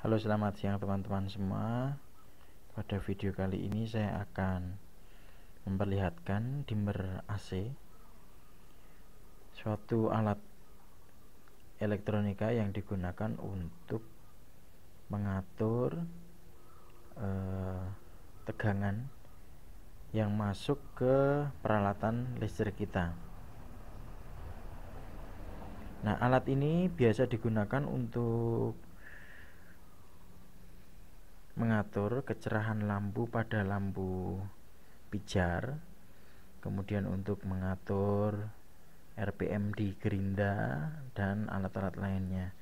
Halo, selamat siang teman-teman semua. Pada video kali ini saya akan memperlihatkan dimmer AC, suatu alat elektronika yang digunakan untuk mengatur tegangan yang masuk ke peralatan listrik kita. Nah, alat ini biasa digunakan untuk mengatur kecerahan lampu pada lampu pijar, kemudian untuk mengatur RPM di gerinda dan alat-alat lainnya.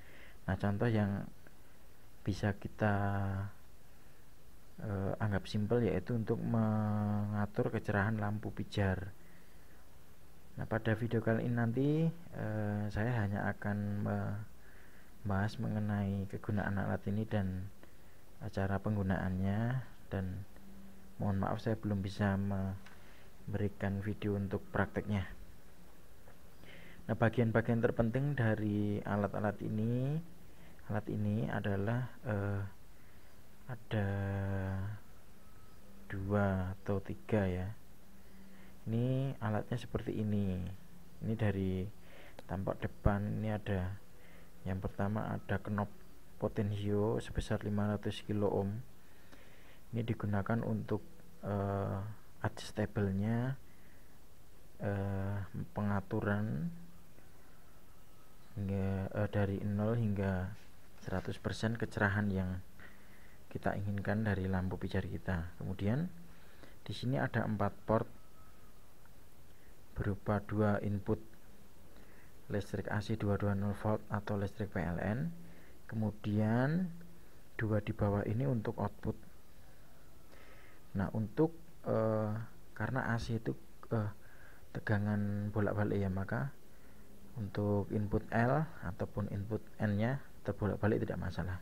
Nah, contoh yang bisa kita anggap simpel yaitu untuk mengatur kecerahan lampu pijar. Nah, pada video kali ini nanti saya hanya akan membahas mengenai kegunaan alat ini dan cara penggunaannya, dan mohon maaf saya belum bisa memberikan video untuk prakteknya. Nah, bagian-bagian terpenting dari alat ini adalah ada 2 atau 3 ya. Ini alatnya seperti ini. Ini dari tampak depan ini ada, yang pertama ada knop potensio sebesar 500 kilo ohm. Ini digunakan untuk adjustable-nya pengaturan hingga dari 0 hingga 100% kecerahan yang kita inginkan dari lampu pijar kita. Kemudian di sini ada 4 port berupa 2 input listrik AC 220 volt atau listrik PLN. Kemudian 2 di bawah ini untuk output. Nah, untuk karena AC itu tegangan bolak-balik ya, maka untuk input L ataupun input N nya terbolak-balik tidak masalah.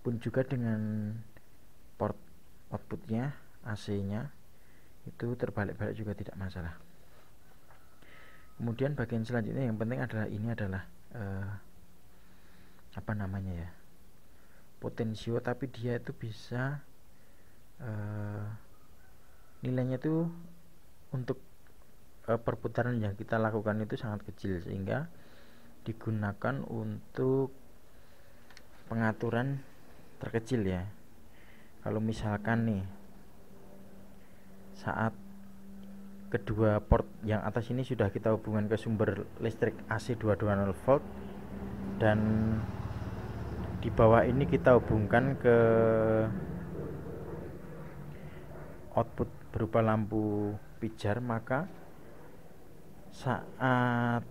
Pun juga dengan port outputnya AC nya itu terbalik-balik juga tidak masalah. Kemudian bagian selanjutnya yang penting adalah ini adalah potensio, tapi dia itu bisa nilainya itu untuk perputaran yang kita lakukan itu sangat kecil, sehingga digunakan untuk pengaturan terkecil ya. Kalau misalkan nih saat kedua port yang atas ini sudah kita hubungkan ke sumber listrik AC 220 volt, dan di bawah ini kita hubungkan ke output berupa lampu pijar, maka saat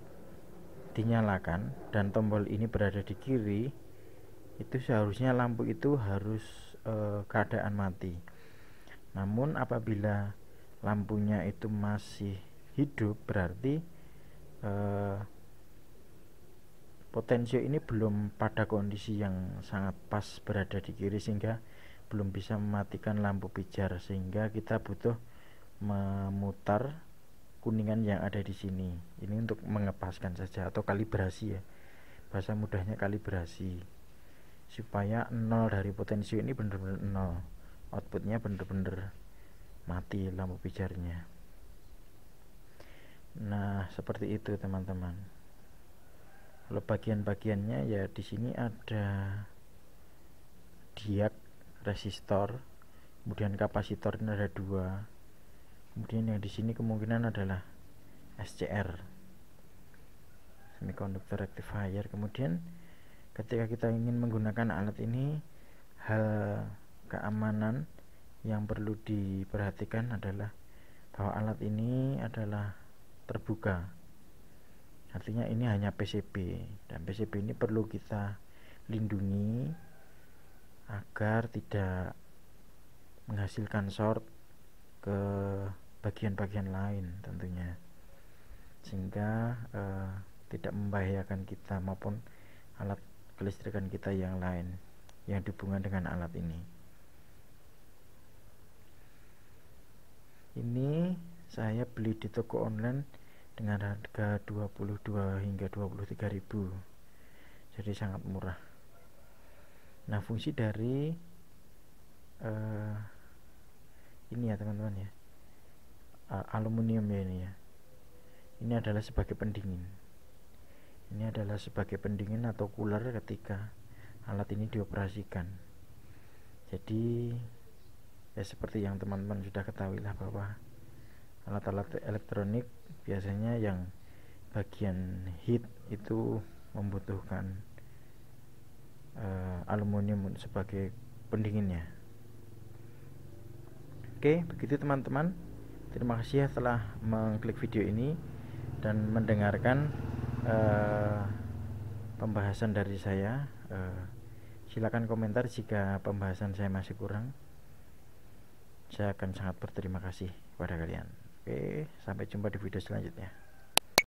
dinyalakan dan tombol ini berada di kiri, itu seharusnya lampu itu harus keadaan mati. Namun apabila lampunya itu masih hidup, berarti potensio ini belum pada kondisi yang sangat pas berada di kiri, sehingga belum bisa mematikan lampu pijar, sehingga kita butuh memutar kuningan yang ada di sini. Ini untuk mengepaskan saja atau kalibrasi ya. Bahasa mudahnya kalibrasi, supaya nol dari potensio ini benar-benar nol, outputnya benar-benar mati lampu pijarnya. Nah, seperti itu teman-teman. Kalau bagian-bagiannya ya di sini ada diak, resistor, kemudian kapasitor ini ada 2. Kemudian yang di sini kemungkinan adalah SCR, semiconductor rectifier. Kemudian ketika kita ingin menggunakan alat ini, hal keamanan yang perlu diperhatikan adalah bahwa alat ini adalah terbuka. Artinya ini hanya PCB, dan PCB ini perlu kita lindungi agar tidak menghasilkan short ke bagian-bagian lain tentunya, sehingga tidak membahayakan kita maupun alat kelistrikan kita yang lain yang dihubungkan dengan alat ini. Ini saya beli di toko online dengan harga 22 hingga 23 ribu, jadi sangat murah. Nah, fungsi dari ini ya teman-teman ya, aluminium ya ini ya, ini adalah sebagai pendingin. Ini adalah sebagai pendingin atau cooler ketika alat ini dioperasikan. Jadi ya seperti yang teman-teman sudah ketahui lah, bahwa alat-alat elektronik biasanya yang bagian heat itu membutuhkan aluminium sebagai pendinginnya. Oke, begitu teman-teman. Terima kasih ya telah mengklik video ini dan mendengarkan pembahasan dari saya. Silakan komentar jika pembahasan saya masih kurang. Saya akan sangat berterima kasih kepada kalian. Oke, sampai jumpa di video selanjutnya.